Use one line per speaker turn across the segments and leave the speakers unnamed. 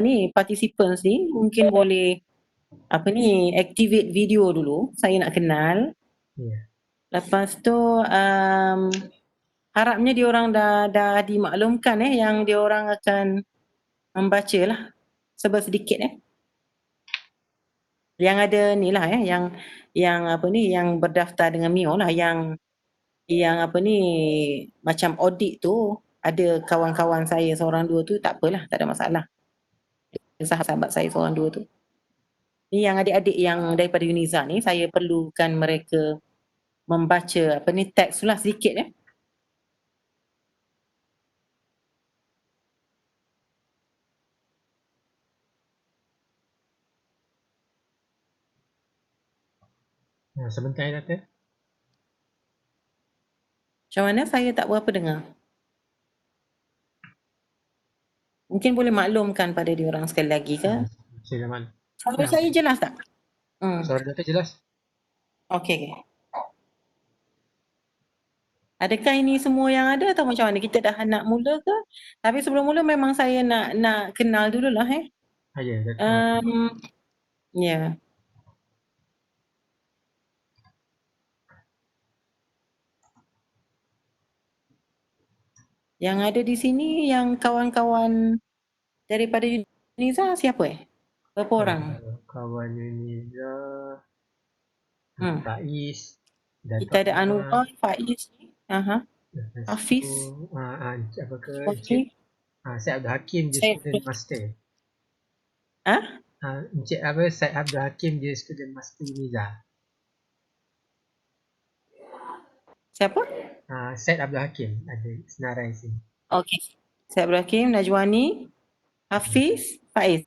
ni participants ni mungkin boleh activate video dulu, saya nak kenal.
Ya.
Lepas tu harapnya diorang dah dimaklumkan yang diorang akan membaca lah sedikit yang ada ni lah yang berdaftar dengan Mio lah, yang macam audit tu ada kawan-kawan saya seorang dua tu, tak apalah, tak ada masalah. Sahabat saya seorang dua tu. Ni yang adik-adik yang daripada Uniza ni, saya perlukan mereka membaca teks lah sedikit
Sebentar ya, Doktor.
Macam mana? Saya tak berapa dengar. Mungkin boleh maklumkan pada diorang sekali lagi ke?
Silaman.
Suara saya jelas tak?
Suara Doktor jelas?
Okey. Adakah ini semua yang ada atau macam mana? Kita dah nak mula ke? Tapi sebelum mula memang saya nak kenal dululah
Ya, Doktor.
Ya. Yang ada di sini yang kawan-kawan daripada Uniza siapa Berapa orang?
Kawan Uniza,
Hmm.
Faiz,
Kita ada Anwar, Faiz, Hafiz,
apa ke
Encik
Syed Abdul Hakim dia student master. Encik Syed Abdul Hakim dia student master Uniza.
Siapa?
Syed Abdul Hakim ada senarai sini.
Okey. Syed Abdul Hakim, Najwani, Hafiz, Faiz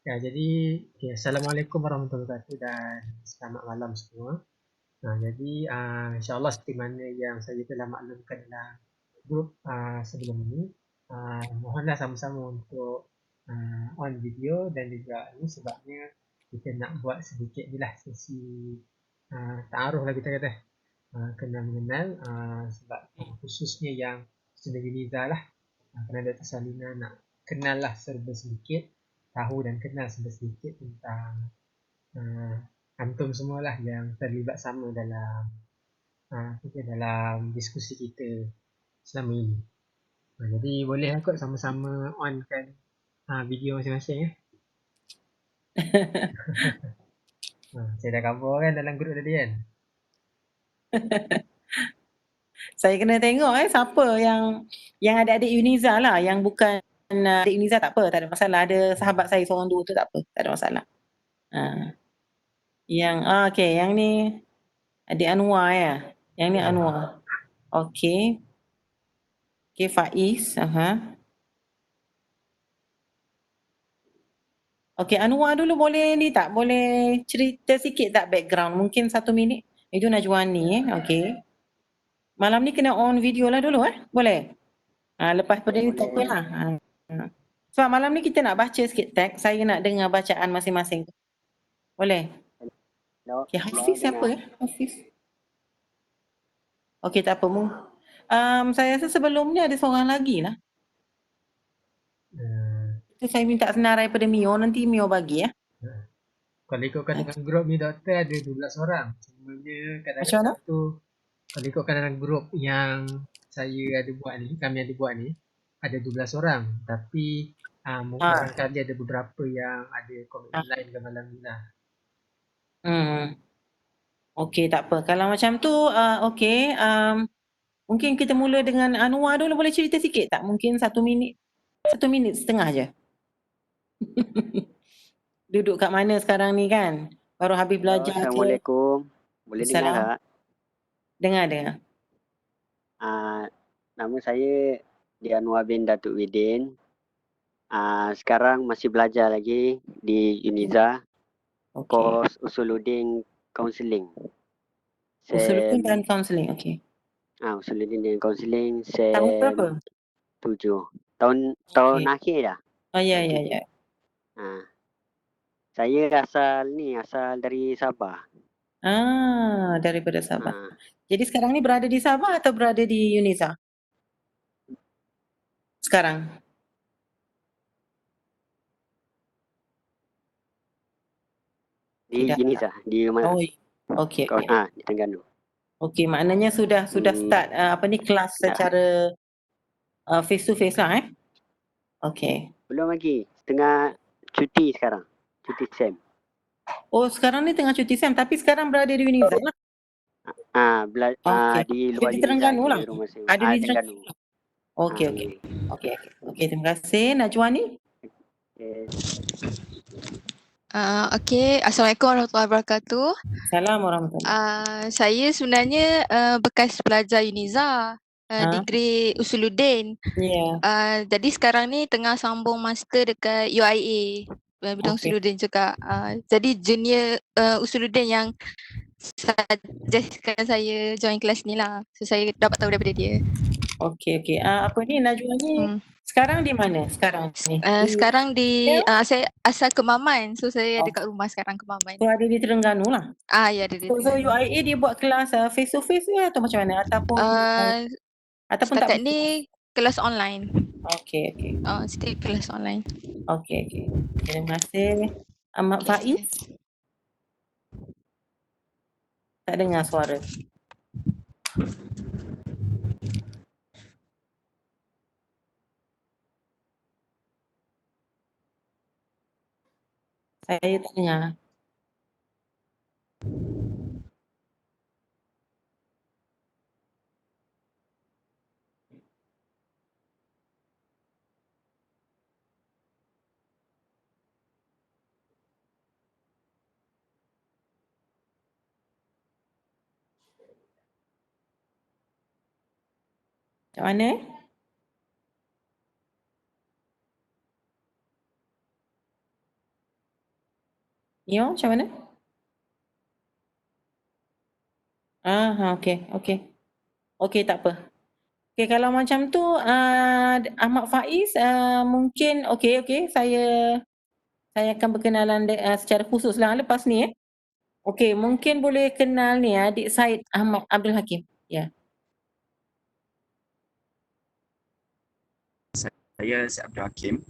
Ya, jadi Assalamualaikum warahmatullahi wabarakatuh dan selamat malam semua. Jadi insyaAllah seperti mana yang saya telah maklumkan dalam grup sebelum ini, mohonlah sama-sama untuk on video dan juga ini sebabnya kita nak buat sedikit ni lah sesi ta'aruf lah kita kata, kenal mengenal, sebab khususnya yang student Uniza lah, kerana Dr. Salina nak kenal lah serba sedikit, tahu dan kenal serba sedikit tentang antum semualah yang terlibat sama dalam dalam diskusi kita selama ini. Jadi boleh kot sama-sama on kan video masing-masing saya dah cover kan dalam grup tadi kan.
Saya kena tengok siapa yang ada adik Uniza lah, yang bukan adik Uniza tak apa, tak ada masalah. Ada sahabat saya seorang dua tu tak apa, tak ada masalah. Yang okey, yang ni adik Anwar Yang ni Anwar. Okey. Okey, Faiz, Okey, Anwar dulu boleh ni tak? Boleh cerita sikit tak background? Mungkin 1 minit. Itu Najwani okey. Malam ni kena on video lah dulu Boleh? Lepas pada ni tak apalah. Sebab malam ni kita nak baca sikit teks, saya nak dengar bacaan masing-masing. Boleh? Okey, Hafiz siapa Hafiz? Okey, tak apa. Saya rasa sebelum ni ada seorang lagi lah. Itu saya minta senarai pada Mio, nanti Mio bagi
Kalau ikutkan dengan grup ni doktor ada 12 orang. Sebenarnya kadang-kadang tu kalau ikutkan dalam grup yang saya ada buat ni, kami ada buat ni, ada 12 orang. Tapi barangkali ada beberapa yang ada komitmen lain ke malam ni lah.
Okey, tak apa. Kalau macam tu okey, mungkin kita mula dengan Anwar dulu. Boleh cerita sikit tak? Mungkin 1 minit, 1 minit setengah je. Duduk kat mana sekarang ni kan? Baru habis belajar ke?
Assalamualaikum. Boleh dengar tak?
Dengar.
Nama saya Anwar bin Datuk Widin. Sekarang masih belajar lagi di Uniza. Kos Usuluddin Counselling.
Usuluddin dan Counselling, okey.
Usuluddin dan Counselling.
Tahun berapa?
7. Tahun akhir dah.
Ya.
Saya asal dari Sabah.
Daripada Sabah. Jadi sekarang ni berada di Sabah atau berada di Uniza? Sekarang?
Di
Tidak.
Unisa, di
Oh, okey.
di Terengganu.
Okey, maknanya sudah start kelas secara face to face lah Okey.
Belum lagi, tengah cuti sekarang. Cuti SEM.
Oh, sekarang ni tengah cuti SEM tapi sekarang berada di Unisa lah.
Di luar
Di
Unisa,
Terengganu lah.
di rumah saya.
Ada di
Terengganu.
Okey. Okey, terima kasih Najwa ni.
Okay.
Okey, Assalamualaikum warahmatullahi wabarakatuh.
Assalamualaikum warahmatullahi.
Saya sebenarnya bekas pelajar Uniza, degree Usuluddin.
Ya.
Jadi sekarang ni tengah sambung master dekat UIA, bidang
Okey.
Usuluddin juga. Jadi junior Usuluddin yang suggestkan saya join kelas ni lah. So saya dapat tahu daripada dia.
Okey. Apa ni Najwa ni sekarang di mana sekarang ni?
Sekarang saya asal Kemaman. So saya dekat rumah sekarang Kemaman.
So ada di Terengganu lah.
Ya, ada di
So UIA dia buat kelas face to face ke atau macam mana ataupun
setakat ni kelas online.
Okey.
Still kelas online.
Okey. Terima kasih. Ahmad Faiz. Tak dengar suara. Saya tak dengar. Macam mana? Nio, macam mana? Okey. Okey, tak apa. Okey, kalau macam tu Ahmad Faiz mungkin okey saya akan berkenalan secara khusus lah lepas ni Okey, mungkin boleh kenal ni adik Said Ahmad Abdul Hakim. Ya.
Saya Syed Abdul Hakim.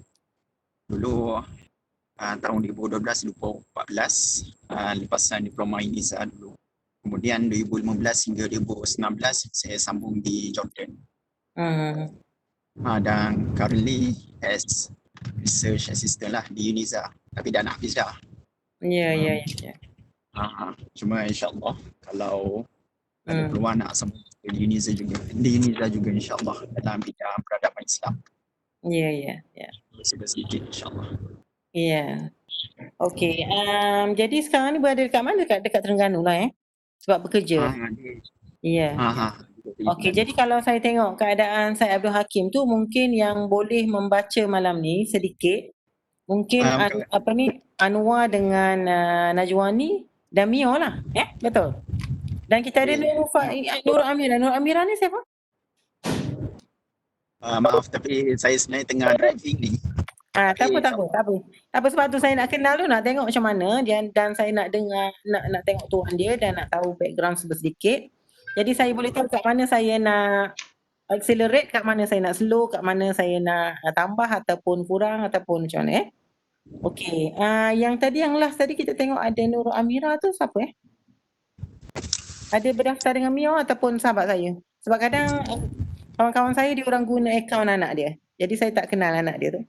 Dulu tahun 2012-2014 lepasan diploma Uniza dulu. Kemudian 2015 hingga 2019 saya sambung di Jordan. Dan currently as research assistant lah di Uniza. Tapi dah nak habis dah.
Ya.
Cuma insyaAllah kalau ada peluang nak sambung di Uniza juga insyaAllah dalam bidang peradaban Islam.
Ya.
Sedikit insyaAllah.
Ya. Okey. Jadi sekarang ni berada dekat mana? Dekat Terengganu lah sebab bekerja. Ya. Okey, jadi kalau saya tengok keadaan Syed Abdul Hakim tu mungkin yang boleh membaca malam ni sedikit mungkin Anwar dengan Najwani dan Mio lah. Betul. Dan kita ada Nur Amira. Nur Amira ni siapa?
Maaf tapi saya sebenarnya tengah driving ni.
Tak apa sebab tu saya nak kenal tu, nak tengok macam mana dan saya nak dengar nak tengok tuan dia dan nak tahu background sedikit. Jadi saya boleh tahu kat mana saya nak accelerate, kat mana saya nak slow, kat mana saya nak tambah ataupun kurang ataupun macam mana Okey, yang last tadi kita tengok ada Nur Amira tu siapa Ada berdaftar dengan Mio ataupun sahabat saya? Sebab kadang kawan-kawan saya dia orang guna akaun anak dia. Jadi saya tak kenal anak dia tu.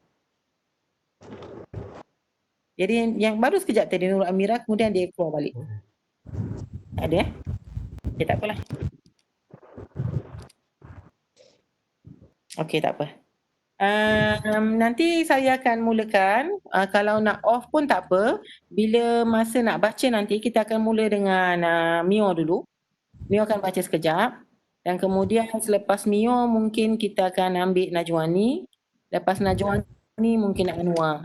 Jadi yang baru sekejap tadi Nur Amira kemudian dia keluar balik. Ada tak apalah. Okey, tak apa. Nanti saya akan mulakan. Kalau nak off pun tak apa. Bila masa nak baca nanti kita akan mula dengan Mio dulu. Mio akan baca sekejap. Dan kemudian selepas Mio mungkin kita akan ambil Najwani. Lepas Najwani mungkin Anwar.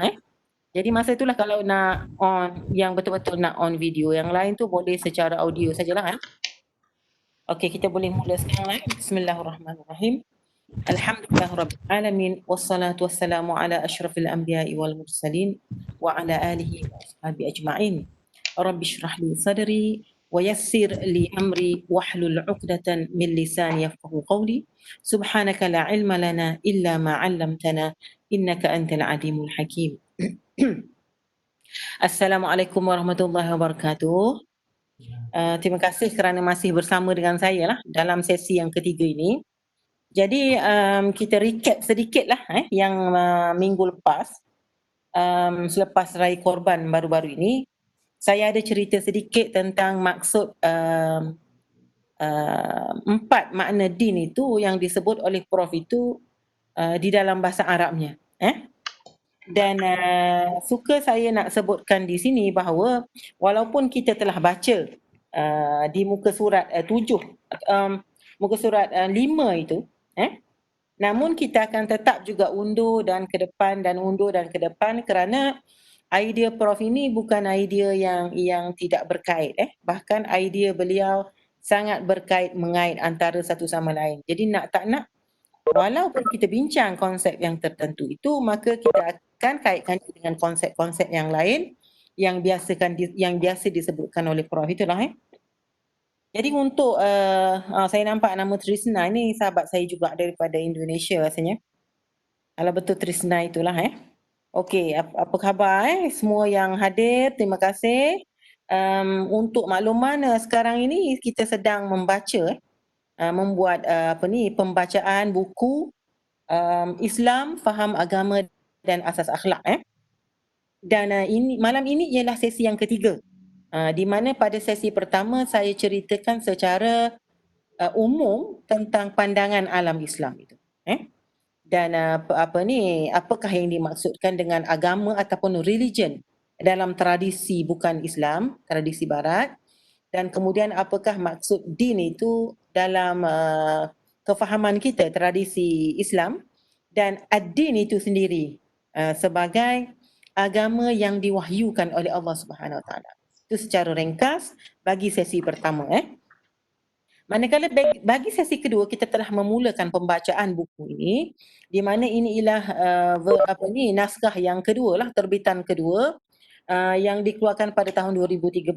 Jadi masa itulah kalau nak on, yang betul-betul nak on video. Yang lain tu boleh secara audio sajalah. Okey, kita boleh mula sekarang. Bismillahirrahmanirrahim. Alhamdulillah Rabbil Alamin. Wassalatu wassalamu ala ashrafil anbiya'i wal mursalin. Wa ala alihi wa ashabi ajma'in. Rabbi shrah li sadri. Wa yassir li amri. Wahlul uqdatan min lisani yafqahu qawli. Subhanaka la ilma lana illa ma 'allamtana. Innaka antal alimul hakim. Assalamualaikum warahmatullahi wabarakatuh. Terima kasih kerana masih bersama dengan saya lah dalam sesi yang ketiga ini. Jadi kita recap sedikitlah yang minggu lepas selepas Raya Korban baru-baru ini. Saya ada cerita sedikit tentang maksud 4 makna din itu yang disebut oleh Prof itu di dalam bahasa Arabnya. Dan suka saya nak sebutkan di sini bahawa walaupun kita telah baca di muka surat 7, muka surat 5 itu, namun kita akan tetap juga undur dan ke depan dan undur dan ke depan kerana idea Prof ini bukan idea yang tidak berkait. Bahkan idea beliau sangat berkait mengait antara satu sama lain. Jadi nak tak nak, walaupun kita bincang konsep yang tertentu itu, maka kita akan kaitkan dengan konsep-konsep yang lain yang biasa disebutkan oleh Prof itulah. Jadi untuk saya nampak nama Trisna ni sahabat saya juga daripada Indonesia rasanya. Kalau betul Trisna itulah. Okey, apa khabar semua yang hadir, terima kasih. Untuk makluman sekarang ini kita sedang membaca membuat pembacaan buku Islam, Faham Agama dan Asas Akhlak. Dan malam ini ialah sesi yang ketiga. Di mana pada sesi pertama saya ceritakan secara umum tentang pandangan alam Islam itu. Dan apakah yang dimaksudkan dengan agama ataupun religion dalam tradisi bukan Islam, tradisi barat, dan kemudian apakah maksud din itu dalam kefahaman kita tradisi Islam, dan ad-din itu sendiri sebagai agama yang diwahyukan oleh Allah Subhanahu Wa Taala. Itu secara ringkas bagi sesi pertama. Manakala bagi sesi kedua kita telah memulakan pembacaan buku ini, di mana ini ialah naskah yang kedua lah, terbitan kedua yang dikeluarkan pada tahun 2013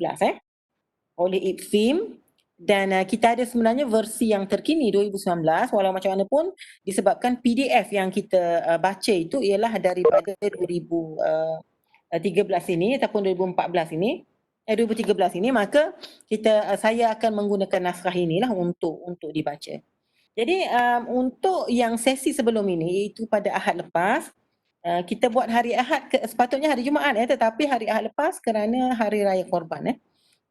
oleh IPFIM, dan kita ada sebenarnya versi yang terkini 2019, walau macam mana pun disebabkan PDF yang kita baca itu ialah daripada 2013 ini ataupun 2014 ini 2013 ini, maka saya akan menggunakan naskah inilah untuk dibaca. Jadi untuk yang sesi sebelum ini, iaitu pada Ahad lepas, kita buat hari Ahad, sepatutnya hari Jumaat tetapi hari Ahad lepas kerana hari Raya Korban.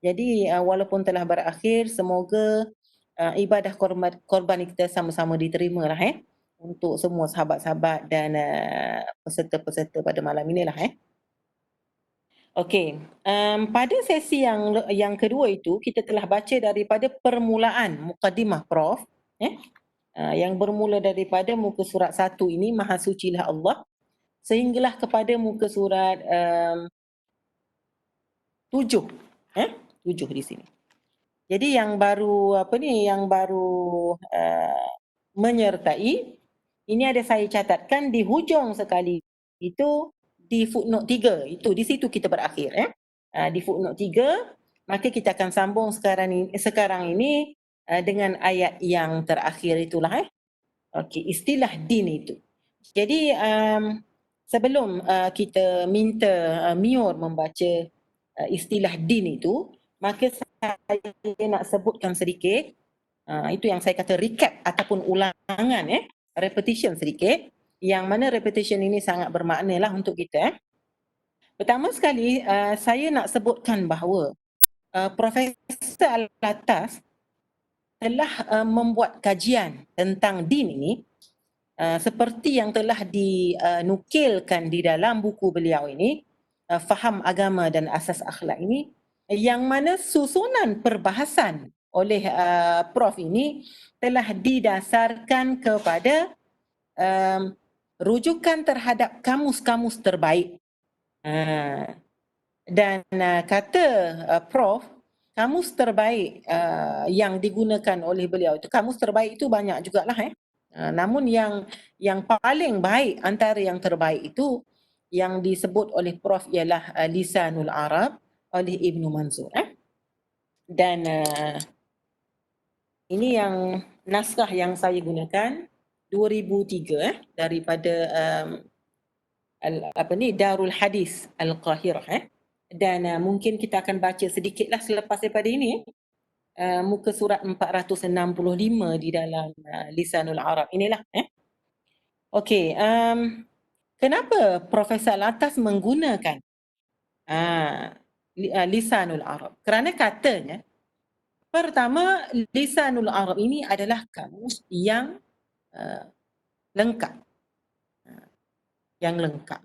Jadi walaupun telah berakhir, semoga ibadah korban kita sama-sama diterima lah untuk semua sahabat-sahabat dan peserta-peserta pada malam inilah. Okey, pada sesi yang kedua itu kita telah baca daripada permulaan mukadimah Prof yang bermula daripada muka surat 1 ini, Maha Sucilah Allah, sehinggalah kepada muka surat 7 di sini. Jadi yang baru menyertai ini ada saya catatkan di hujung sekali itu di footnote 3, itu di situ kita berakhir di footnote 3, maka kita akan sambung sekarang ini dengan ayat yang terakhir itulah okey, istilah din itu. Jadi sebelum kita minta Mior membaca istilah din itu, maka saya nak sebutkan sedikit, itu yang saya kata recap ataupun ulangan repetition sedikit, yang mana repetition ini sangat bermakna lah untuk kita. Pertama sekali saya nak sebutkan bahawa Profesor Alatas telah membuat kajian tentang din ini seperti yang telah dinukilkan di dalam buku beliau ini, Faham Agama dan Asas Akhlak ini, yang mana susunan perbahasan oleh Prof ini telah didasarkan kepada rujukan terhadap kamus-kamus terbaik. Dan kata Prof, kamus terbaik yang digunakan oleh beliau itu, kamus terbaik itu banyak jugalah namun yang paling baik antara yang terbaik itu yang disebut oleh Prof ialah Lisanul Arab oleh Ibnu Manzur. Dan ini yang naskah yang saya gunakan 2003 daripada Darul Hadis Al-Qahirah. Dan mungkin kita akan baca sedikitlah selepas daripada ini. Muka surat 465 di dalam Lisanul Arab inilah. Okey, kenapa Profesor Alatas menggunakan Lisanul Arab? Kerana katanya, pertama, Lisanul Arab ini adalah kamus yang lengkap. Yang lengkap.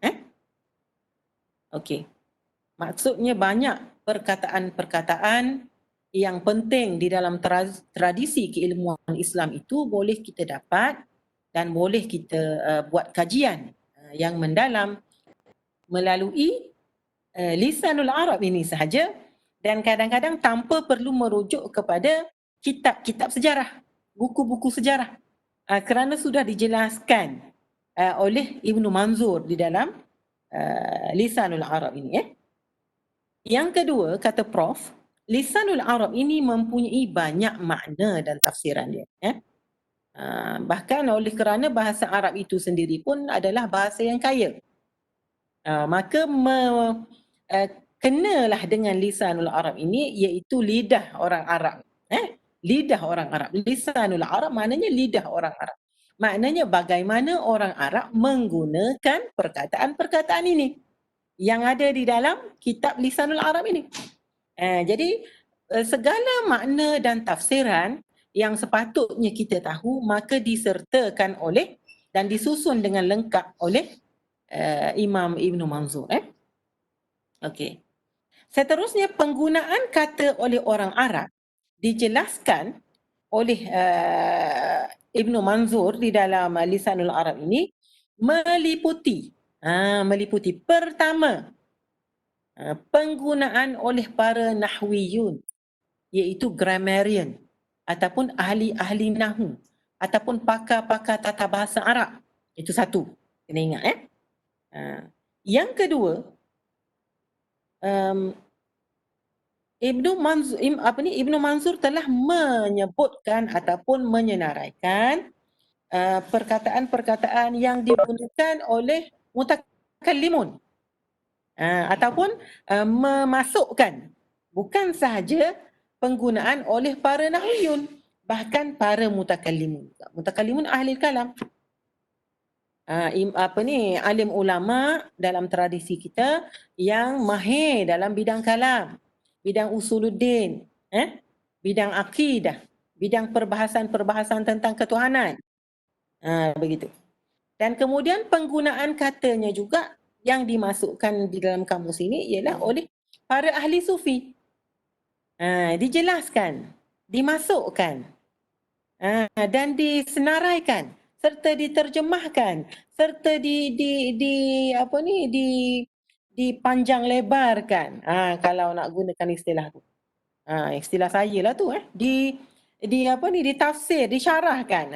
Okey. Maksudnya banyak perkataan-perkataan yang penting di dalam tradisi keilmuan Islam itu boleh kita dapat dan boleh kita buat kajian yang mendalam melalui Lisanul Arab ini sahaja, dan kadang-kadang tanpa perlu merujuk kepada kitab-kitab sejarah, buku-buku sejarah, kerana sudah dijelaskan oleh Ibnu Manzur di dalam Lisanul Arab ini. Yang kedua, kata Prof, Lisanul Arab ini mempunyai banyak makna dan tafsiran dia. Bahkan oleh kerana bahasa Arab itu sendiri pun adalah bahasa yang kaya. Maka kenalah dengan Lisanul Arab ini, iaitu lidah orang Arab. Lidah orang Arab. Lisanul Arab maknanya lidah orang Arab. Maknanya bagaimana orang Arab menggunakan perkataan-perkataan ini yang ada di dalam kitab Lisanul Arab ini. Jadi segala makna dan tafsiran yang sepatutnya kita tahu maka disertakan oleh dan disusun dengan lengkap oleh Imam Ibnu Manzur. Okey. Seterusnya, penggunaan kata oleh orang Arab dijelaskan oleh Ibnu Manzur di dalam Lisanul Arab ini meliputi pertama, penggunaan oleh para nahwiyun, iaitu grammarian ataupun ahli-ahli nahwu ataupun pakar-pakar tata bahasa Arab. Itu satu. Kena ingat. Yang kedua, Ibnu Manzur telah menyebutkan ataupun menyenaraikan perkataan-perkataan yang digunakan oleh mutakallimun, ataupun memasukkan bukan sahaja penggunaan oleh para nahwiyun, bahkan para mutakallimun. Mutakallimun ahli kalam. Alim ulama dalam tradisi kita yang mahir dalam bidang kalam, bidang usuluddin, bidang akidah, bidang perbahasan-perbahasan tentang ketuhanan. Begitu. Dan kemudian penggunaan katanya juga yang dimasukkan di dalam kamus ini ialah oleh para ahli sufi. Dijelaskan, dimasukkan, dan disenaraikan serta diterjemahkan serta dipanjang lebarkan. Kalau nak gunakan istilah tu. Istilah saya lah tu. Ditafsir, disyarahkan.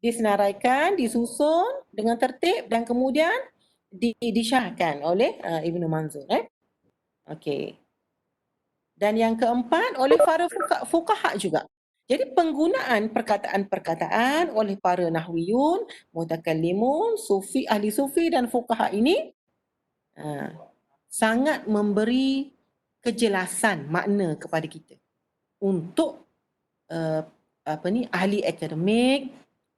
Disenaraikan, disusun dengan tertib dan kemudian disyarahkan oleh Ibnu Manzur. Okey. Dan yang keempat, oleh para fuqaha juga. Jadi penggunaan perkataan-perkataan oleh para nahwiyun, mutakallimun, sufi, ahli sufi dan fuqaha ini sangat memberi kejelasan makna kepada kita untuk ahli akademik,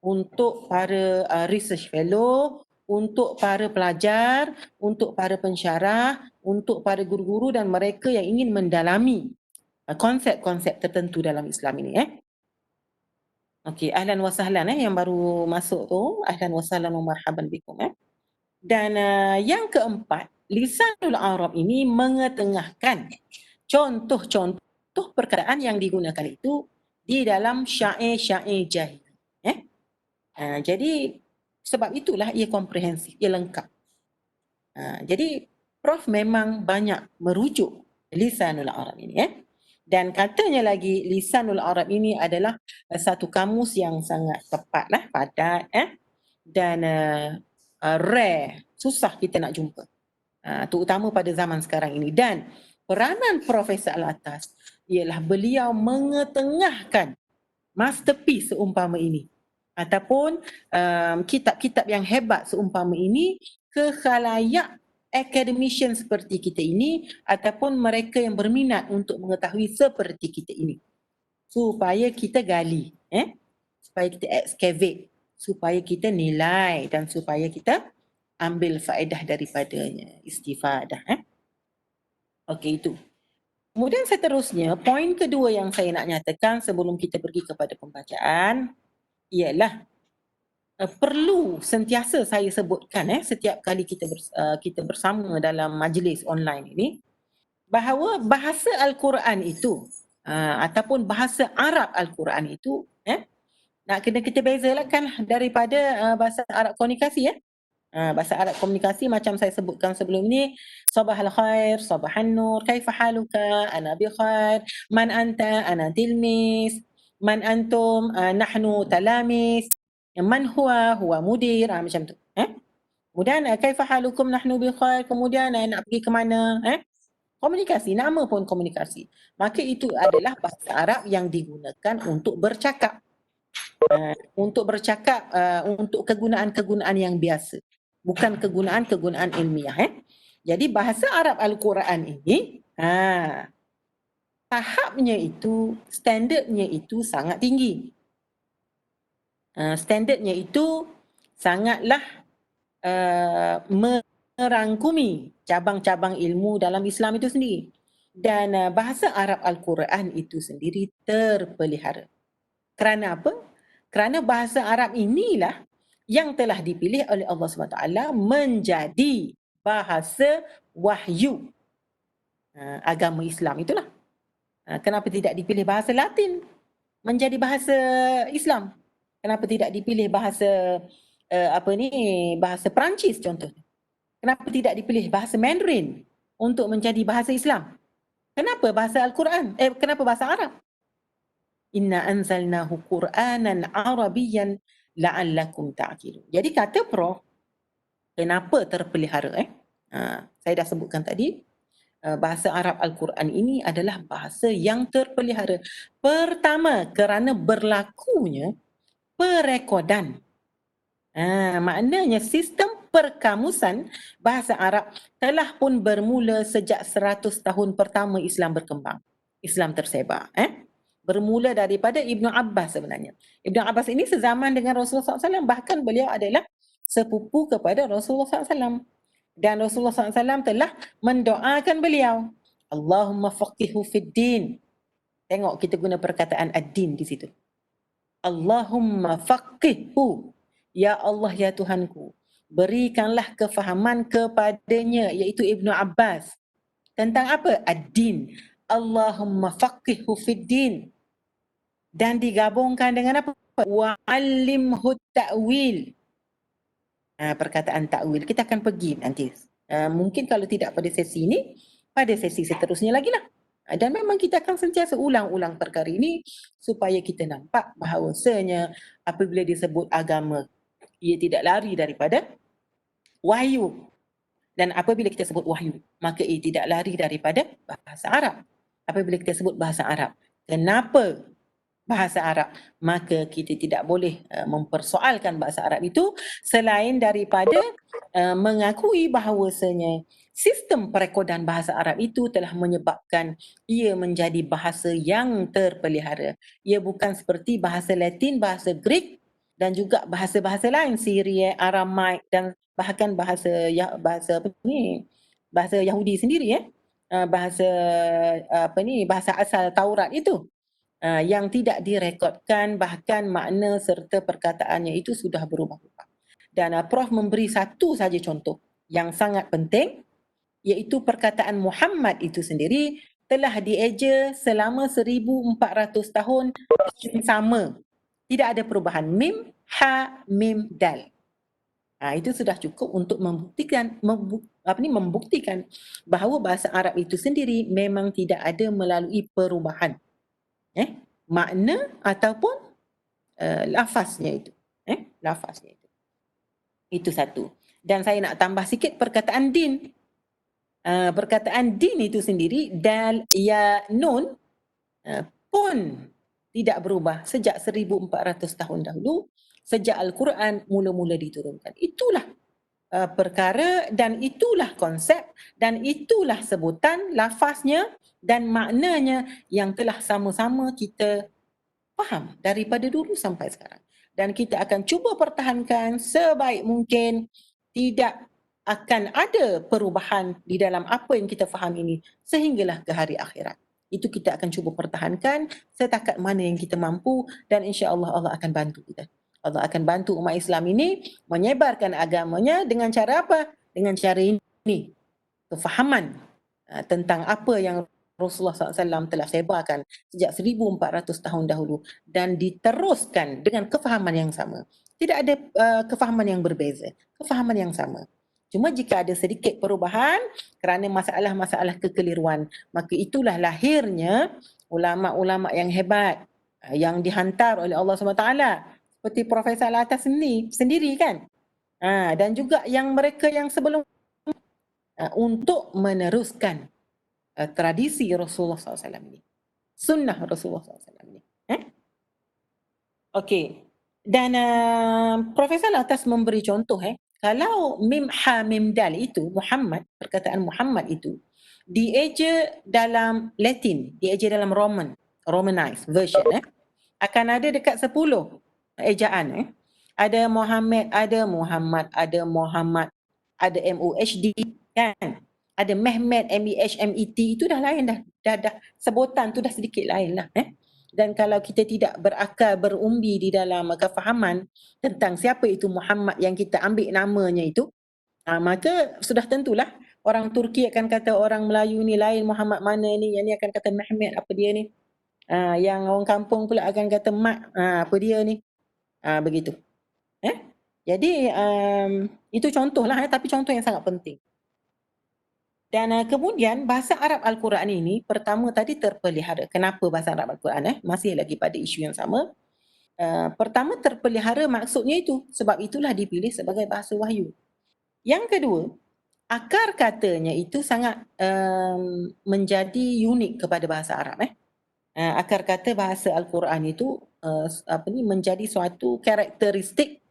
untuk para research fellow, untuk para pelajar, untuk para pensyarah, untuk para guru-guru dan mereka yang ingin mendalami konsep-konsep tertentu dalam Islam ini. Okey, ahlan wa sahlan yang baru masuk tu, ahlan wa sahlan wa marhaban bikum. Dan yang keempat, Lisanul Arab ini mengetengahkan contoh-contoh perkataan yang digunakan itu di dalam syair-syair jahili. Jadi sebab itulah ia komprehensif, ia lengkap. Jadi Prof memang banyak merujuk Lisanul Arab ini. Dan katanya lagi Lisanul Arab ini adalah satu kamus yang sangat tepatlah, padat, dan rare, susah kita nak jumpa. Terutama pada zaman sekarang ini. Dan peranan Profesor Alatas ialah beliau mengetengahkan masterpiece seumpama ini ataupun kitab-kitab yang hebat seumpama ini ke khalayak academician seperti kita ini ataupun mereka yang berminat untuk mengetahui seperti kita ini. Supaya kita gali, supaya kita excavate, supaya kita nilai dan supaya kita ambil faedah daripadanya, istifadah. Okey, itu. Kemudian seterusnya, poin kedua yang saya nak nyatakan sebelum kita pergi kepada pembacaan ialah perlu sentiasa saya sebutkan setiap kali kita bersama dalam majlis online ini bahawa bahasa Al-Quran itu ataupun bahasa Arab Al-Quran itu nak kena kita bezalah kan daripada bahasa Arab komunikasi bahasa Arab komunikasi macam saya sebutkan sebelum ini, sabahal khair, sabahan nur, kaifa haluka, ana bi khair, man anta, ana tilmis, man antum, nahnu talamis, man huwa mudir, macam tu. Kemudian kaifa halukum, nahnu bi khair, kemudian nak pergi ke mana? Komunikasi, nama pun komunikasi. Maka itu adalah bahasa Arab yang digunakan untuk bercakap. Untuk bercakap untuk kegunaan-kegunaan yang biasa. Bukan kegunaan-kegunaan ilmiah. Jadi bahasa Arab Al-Quran ini tahapnya itu, standardnya itu sangat tinggi. Standardnya itu sangatlah merangkumi cabang-cabang ilmu dalam Islam itu sendiri. Dan bahasa Arab Al-Quran itu sendiri terpelihara. Kerana apa? Kerana bahasa Arab inilah yang telah dipilih oleh Allah SWT menjadi bahasa wahyu agama Islam itulah. Kenapa tidak dipilih bahasa Latin menjadi bahasa Islam? Kenapa tidak dipilih bahasa bahasa Perancis contohnya? Kenapa tidak dipilih bahasa Mandarin untuk menjadi bahasa Islam? Kenapa bahasa Al-Quran? Kenapa bahasa Arab? Inna anzalnahu Qur'anan Arabiyyan la'allakum ta'qilun. Jadi kata Prof, kenapa terpelihara? Saya dah sebutkan tadi, bahasa Arab Al-Quran ini adalah bahasa yang terpelihara. Pertama, kerana berlakunya perekodan. Maknanya sistem perkamusan bahasa Arab telah pun bermula sejak 100 tahun pertama Islam berkembang. Islam tersebar. Bermula daripada Ibnu Abbas sebenarnya. Ibnu Abbas ini sezaman dengan Rasulullah SAW, bahkan beliau adalah sepupu kepada Rasulullah SAW. Dan Rasulullah SAW telah mendoakan beliau, Allahumma faqihhu fid din. Tengok kita guna perkataan ad-din di situ. Allahumma faqihhu, ya Allah ya Tuhanku, berikanlah kefahaman kepadanya, iaitu Ibnu Abbas. Tentang apa? Ad-din. Allahumma faqihhu fid din. Dan digabungkan dengan apa? Wa'allimhu ta'wil. Perkataan ta'wil kita akan pergi nanti. Mungkin kalau tidak pada sesi ini, pada sesi seterusnya lagi lah. Dan memang kita akan sentiasa ulang-ulang perkara ini supaya kita nampak bahawasanya apabila disebut agama, ia tidak lari daripada wahyu. Dan apabila kita sebut wahyu, maka ia tidak lari daripada bahasa Arab. Apabila kita sebut bahasa Arab, kenapa bahasa Arab? Maka kita tidak boleh mempersoalkan bahasa Arab itu selain daripada mengakui bahawasanya sistem perekodan bahasa Arab itu telah menyebabkan ia menjadi bahasa yang terpelihara. Ia bukan seperti bahasa Latin, bahasa Greek dan juga bahasa-bahasa lain, Syria, Aramaik dan bahkan bahasa Yahudi sendiri bahasa bahasa asal Taurat itu. Yang tidak direkodkan, bahkan makna serta perkataannya itu sudah berubah-ubah. Dan Prof memberi satu saja contoh yang sangat penting, iaitu perkataan Muhammad itu sendiri telah dieja selama 1400 tahun sama. Tidak ada perubahan. Mim, ha, mim, dal. Itu sudah cukup untuk membuktikan bahawa bahasa Arab itu sendiri memang tidak ada melalui perubahan. Makna ataupun lafaznya itu. Lafaznya itu. Itu satu. Dan saya nak tambah sikit perkataan din. Perkataan din itu sendiri, dal, ya, nun pun tidak berubah sejak 1400 tahun dahulu, sejak Al-Quran mula-mula diturunkan. Itulah perkara dan itulah konsep dan itulah sebutan lafaznya dan maknanya yang telah sama-sama kita faham daripada dulu sampai sekarang. Dan kita akan cuba pertahankan sebaik mungkin, tidak akan ada perubahan di dalam apa yang kita faham ini sehinggalah ke hari akhirat. Itu kita akan cuba pertahankan setakat mana yang kita mampu dan insya-Allah Allah akan bantu kita. Allah akan bantu umat Islam ini menyebarkan agamanya dengan cara apa? Dengan cara ini. Kefahaman tentang apa yang Rasulullah SAW telah sebarkan sejak 1400 tahun dahulu dan diteruskan dengan kefahaman yang sama. Tidak ada kefahaman yang berbeza, kefahaman yang sama. Cuma jika ada sedikit perubahan kerana masalah-masalah kekeliruan, maka itulah lahirnya ulama-ulama yang hebat yang dihantar oleh Allah SWT seperti Profesor Al-Atas sendiri kan. Dan juga yang mereka yang sebelum untuk meneruskan tradisi Rasulullah SAW ini. Sunnah Rasulullah SAW ini. Okey. Dan Profesor Al-Atas memberi contoh kalau mim ha mim dal itu Muhammad, perkataan Muhammad itu dieja dalam Latin, dieja dalam Romanized version akan ada dekat 10 ejaan ada Muhammad, ada Muhammad, ada Muhammad, ada MUHD kan. Ada Mehmet, MEHMET itu dah lain dah sebutan tu dah sedikit lain lah Dan kalau kita tidak berakal berumbi di dalam kefahaman tentang siapa itu Muhammad yang kita ambil namanya itu, maka sudah tentulah orang Turki akan kata orang Melayu ni lain Muhammad mana ni, yang ni akan kata Mehmet apa dia ni. Yang orang kampung pula akan kata Mak apa dia ni. Begitu. Jadi itu contohlah tapi contoh yang sangat penting. Dan kemudian bahasa Arab Al-Quran ini pertama tadi terpelihara. Kenapa bahasa Arab Al-Quran? Masih lagi pada isu yang sama. Pertama terpelihara maksudnya itu. Sebab itulah dipilih sebagai bahasa wahyu. Yang kedua, akar katanya itu sangat menjadi unik kepada bahasa Arab. Akar kata bahasa Al-Quran itu menjadi suatu karakteristik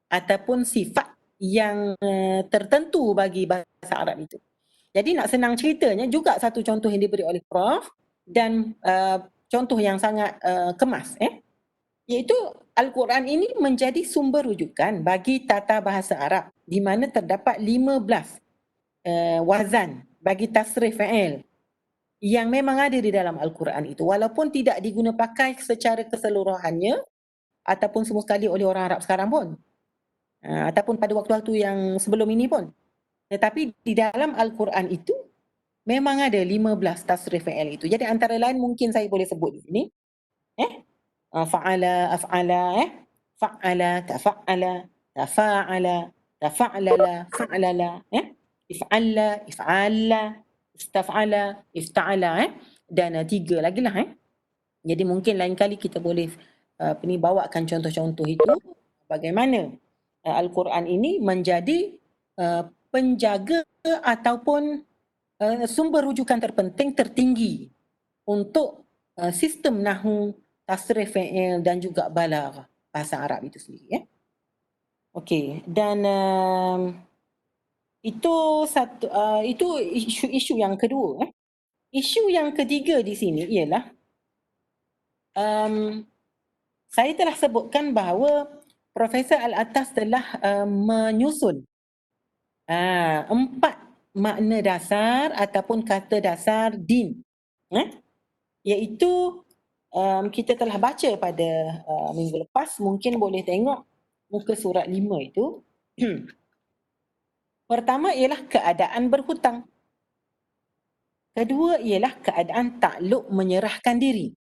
ataupun sifat yang tertentu bagi bahasa Arab itu. Jadi nak senang ceritanya juga satu contoh yang diberi oleh Prof dan contoh yang sangat kemas iaitu Al-Quran ini menjadi sumber rujukan bagi tata bahasa Arab di mana terdapat 15 wazan bagi tasrif fa'il yang memang ada di dalam Al-Quran itu walaupun tidak diguna pakai secara keseluruhannya ataupun semua sekali oleh orang Arab sekarang pun ataupun pada waktu-waktu yang sebelum ini pun. Tetapi di dalam Al-Quran itu memang ada 15 tasrif fi'il itu. Jadi antara lain mungkin saya boleh sebut di sini. Fa'ala, af'ala, fa'ala, tafa'ala, tafa'ala, tafa'lala, fa'lala, if'alla, if'alla, istaf'ala, ifta'ala, dan 3 lagi lah. Jadi mungkin lain kali kita boleh bawakan contoh-contoh itu bagaimana Al-Quran ini menjadi penjaga ataupun sumber rujukan terpenting tertinggi untuk sistem nahwu, tasrif fi'il dan juga balaghah bahasa Arab itu sendiri Okey, dan itu satu itu isu yang kedua. Isu yang ketiga di sini ialah saya telah sebutkan bahawa Profesor Al-Atas telah menyusun 4 makna dasar ataupun kata dasar din iaitu kita telah baca pada minggu lepas, mungkin boleh tengok muka surat 5 itu. Pertama ialah keadaan berhutang, kedua ialah keadaan takluk menyerahkan diri,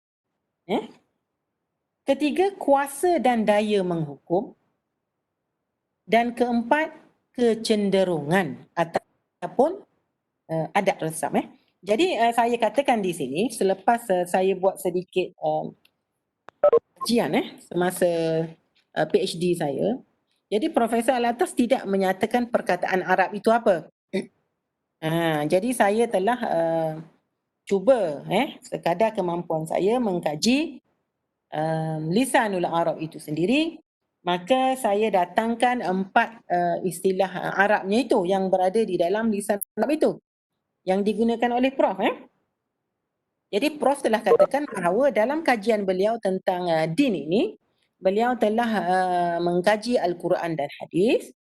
ketiga kuasa dan daya menghukum, dan keempat kecenderungan ataupun adat resam. Jadi saya katakan di sini selepas saya buat sedikit kajian semasa PhD saya. Jadi Profesor Al-Atas tidak menyatakan perkataan Arab itu apa. Jadi saya telah cuba sekadar kemampuan saya mengkaji lisanul Arab itu sendiri Maka saya datangkan 4 istilah Arabnya itu yang berada di dalam lisan Arab itu yang digunakan oleh Prof. Jadi Prof telah katakan bahawa dalam kajian beliau tentang din ini, beliau telah mengkaji Al-Quran dan hadis,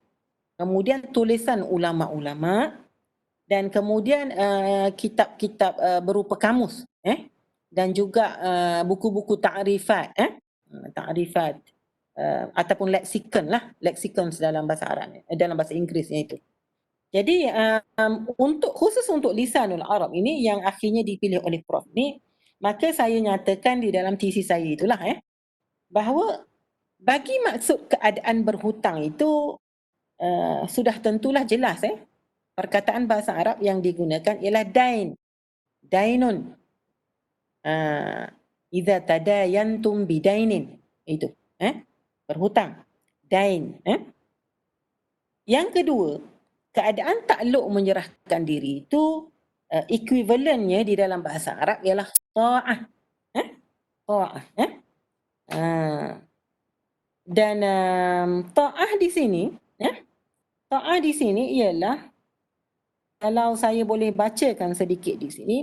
kemudian tulisan ulama-ulama, dan kemudian kitab-kitab berupa kamus, dan juga buku-buku ta'rifat, ta'rifat ataupun leksikon lah, leksikon dalam bahasa Arab, dalam bahasa Inggerisnya itu. Jadi khusus untuk lisanul Arab ini yang akhirnya dipilih oleh Prof ni, maka saya nyatakan di dalam tesis saya itulah bahawa bagi maksud keadaan berhutang itu sudah tentulah jelas perkataan bahasa Arab yang digunakan ialah dain, dainun, idza tadayantum bidainin, itu berhutang, dain. Yang kedua, keadaan takluk menyerahkan diri itu equivalentnya di dalam bahasa Arab ialah ta'ah. Ta'ah. Dan ta'ah di sini, ta'ah di sini ialah, kalau saya boleh bacakan sedikit di sini,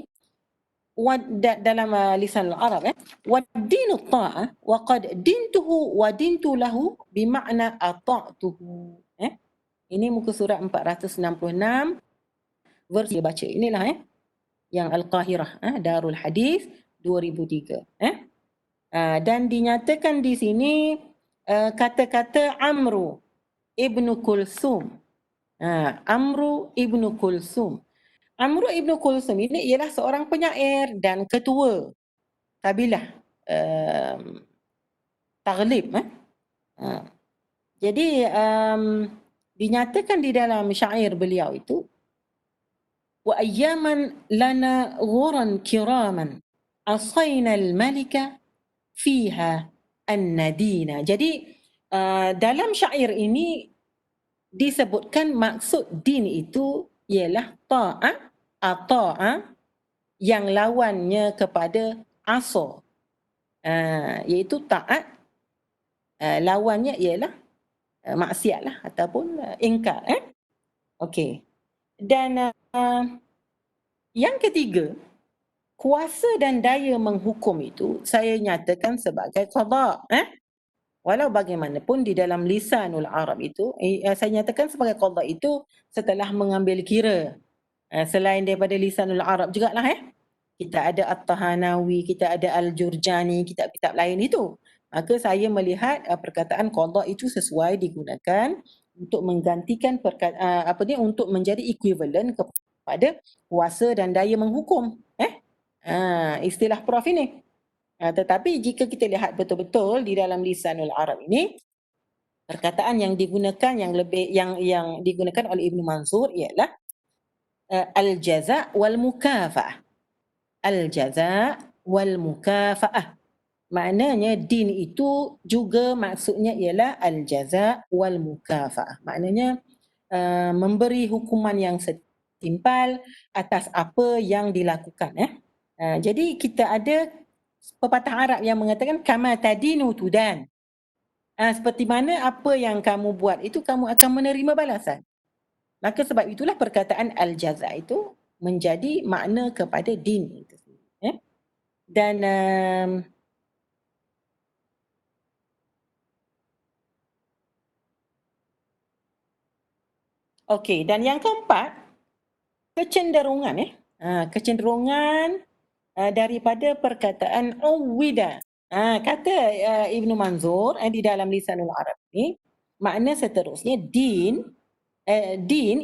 dalam lisan Arab, wad-dinu ta'ah wa qad dintuhu wa dintu lahu bimakna ata'tuhu. Ini muka surat 466, versi baca. Inilah yang Al-Qahirah, Darul Hadis 2003. Dan dinyatakan di sini kata-kata Amru ibnu Kulsum. Amru ibnu Kulsum. Amru ibnu Kulsum ini ialah seorang penyair dan ketua kabilah Taghlib. Jadi dinyatakan di dalam syair beliau itu, wa ayyaman lana ghuran kiraman asayna al-malika fiha an-nadina. Jadi dalam syair ini disebutkan maksud din itu ialah ta'ah, ata'a yang lawannya kepada asa, iaitu taat, lawannya ialah maksiat lah ataupun ingkar. Okey. Dan yang ketiga, kuasa dan daya menghukum itu saya nyatakan sebagai qada. Walau bagaimanapun di dalam lisanul Arab itu saya nyatakan sebagai qada itu setelah mengambil kira selain daripada lisanul Arab jugalah kita ada At-Tahanawi, kita ada Al-Jurjani, kitab-kitab lain itu. Maka saya melihat perkataan qada itu sesuai digunakan untuk menggantikan untuk menjadi equivalent kepada kuasa dan daya menghukum. Istilah Prof ini. Tetapi jika kita lihat betul-betul di dalam lisanul Arab ini, perkataan yang digunakan yang digunakan oleh Ibnu Mansur ialah al-jaza' wal mukafa'ah. Al-jaza' wal mukafa'ah. Maknanya din itu juga maksudnya ialah al-jaza' wal mukafa'ah. Maknanya memberi hukuman yang setimpal atas apa yang dilakukan. Jadi kita ada pepatah Arab yang mengatakan kama tadinu tudan. Seperti mana apa yang kamu buat itu kamu akan menerima balasan. Maka sebab itulah perkataan al-jaza' itu menjadi makna kepada din itu. Dan okey, dan yang keempat, kecenderungan kecenderungan daripada perkataan uwida. Kata Ibnu Manzur di dalam lisanul Arab ni, makna seterusnya din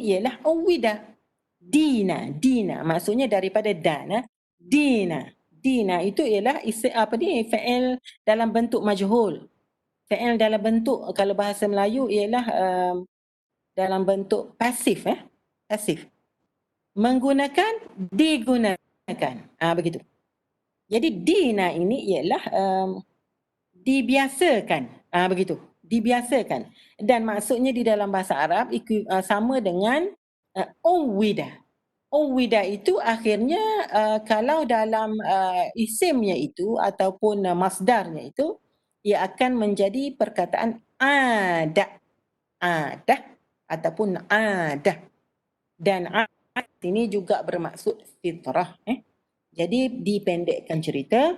ialah uwida. Dina maksudnya daripada dana, dina itu ialah fi'il dalam bentuk majhul. Fi'il dalam bentuk, kalau bahasa Melayu ialah dalam bentuk pasif. Pasif. Menggunakan, digunakan. Begitu. Jadi dina ini ialah dibiasakan. Begitu. Dibiasakan. Dan maksudnya di dalam bahasa Arab sama dengan uwida. Uwida itu akhirnya kalau dalam isimnya itu ataupun masdarnya itu, ia akan menjadi perkataan ada, ataupun ada. Dan ini juga bermaksud fitrah. Jadi dipendekkan cerita,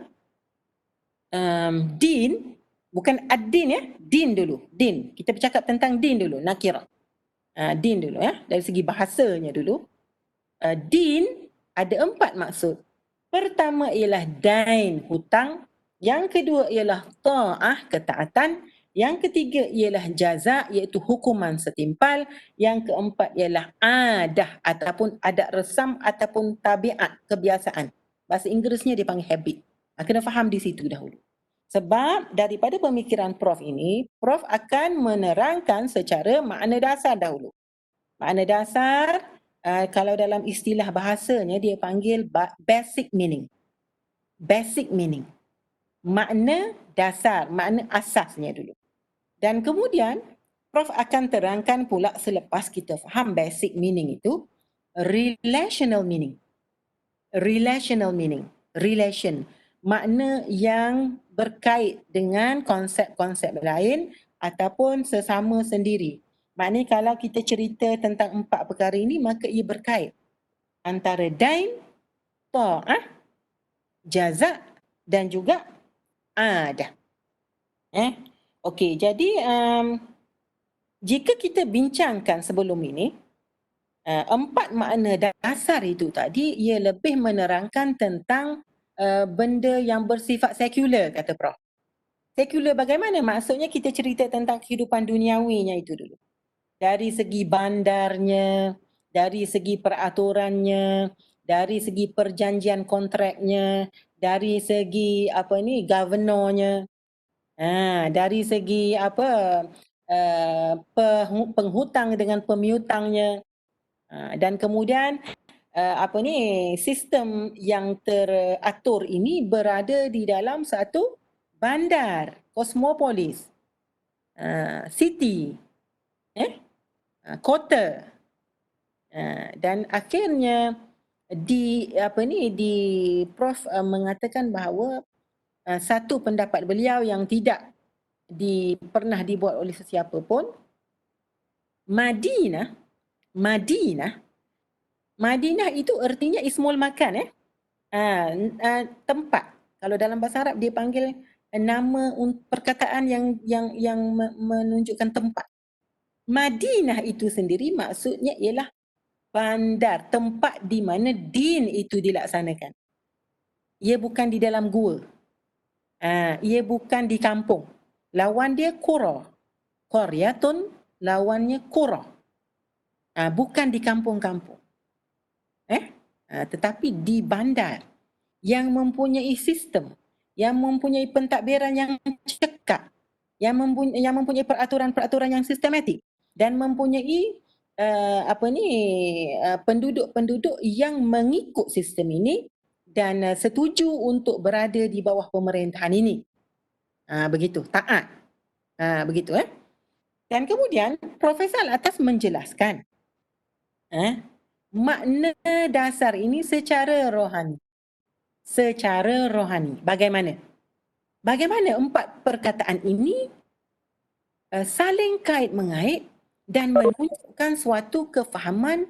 din, bukan ad-din ya, din dulu, din. Kita bercakap tentang din dulu, nakirah. Din dulu ya, dari segi bahasanya dulu. Din ada 4 maksud. Pertama ialah dain, hutang. Yang kedua ialah ta'ah, ketaatan. Yang ketiga ialah jaza, iaitu hukuman setimpal. Yang keempat ialah adah ataupun adat resam ataupun tabiat, kebiasaan. Bahasa Inggerisnya dipanggil habit. Kena faham di situ dahulu. Sebab daripada pemikiran Prof ini, Prof akan menerangkan secara makna dasar dahulu. Makna dasar, kalau dalam istilah bahasanya dia panggil basic meaning. Basic meaning. Makna dasar, makna asasnya dulu. Dan kemudian Prof akan terangkan pula selepas kita faham basic meaning itu, relational meaning. Relational meaning. Relation. Makna yang berkait dengan konsep-konsep lain ataupun sesama sendiri. Maknanya kalau kita cerita tentang 4 perkara ini, maka ia berkait antara dain, ta'ah, jaza dan juga adah. Okey, jadi jika kita bincangkan sebelum ini, 4 makna dasar itu tadi, ia lebih menerangkan tentang benda yang bersifat sekular, kata Prof. Sekular bagaimana? Maksudnya kita cerita tentang kehidupan duniawinya itu dulu. Dari segi bandarnya, dari segi peraturannya, dari segi perjanjian kontraknya, dari segi governornya, dari segi penghutang dengan pemiutangnya, dan kemudian sistem yang teratur ini berada di dalam satu bandar, kosmopolis, city, kota, dan akhirnya Prof mengatakan bahawa satu pendapat beliau yang tidak pernah dibuat oleh sesiapa pun, Madinah itu artinya ismul makan, tempat. Kalau dalam bahasa Arab dia panggil nama perkataan yang menunjukkan tempat. Madinah itu sendiri maksudnya ialah bandar, tempat di mana din itu dilaksanakan. Ia bukan di dalam gua. Ia bukan di kampung. Lawan dia qura. Qaryatun, lawannya qura. Bukan di kampung-kampung. Tetapi di bandar yang mempunyai sistem, yang mempunyai pentadbiran yang cekap, yang mempunyai peraturan-peraturan yang sistematik dan mempunyai penduduk-penduduk yang mengikut sistem ini dan setuju untuk berada di bawah pemerintahan ini. Begitu, taat. Begitu. Dan kemudian Profesor Al-Atas menjelaskan makna dasar ini secara rohani. Secara rohani. Bagaimana? Bagaimana 4 perkataan ini saling kait-mengait dan menunjukkan suatu kefahaman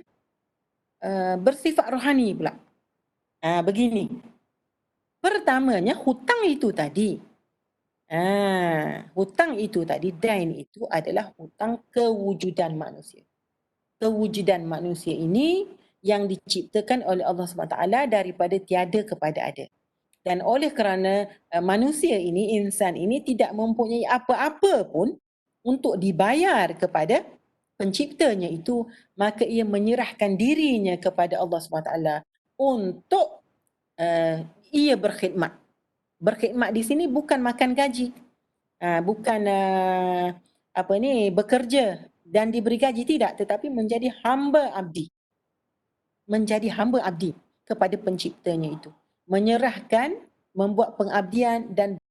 bersifat rohani pula. Begini. Pertamanya, hutang itu tadi. Hutang itu tadi, dain itu adalah hutang kewujudan manusia. Kewujudan manusia ini yang diciptakan oleh Allah SWT daripada tiada kepada ada. Dan oleh kerana manusia ini, insan ini tidak mempunyai apa-apa pun untuk dibayar kepada penciptanya itu, maka ia menyerahkan dirinya kepada Allah SWT untuk ia berkhidmat. Berkhidmat di sini bukan makan gaji. Bukan bekerja dan diberi gaji, tidak, tetapi menjadi hamba abdi. Menjadi hamba abdi kepada penciptanya itu. Menyerahkan, membuat pengabdian dan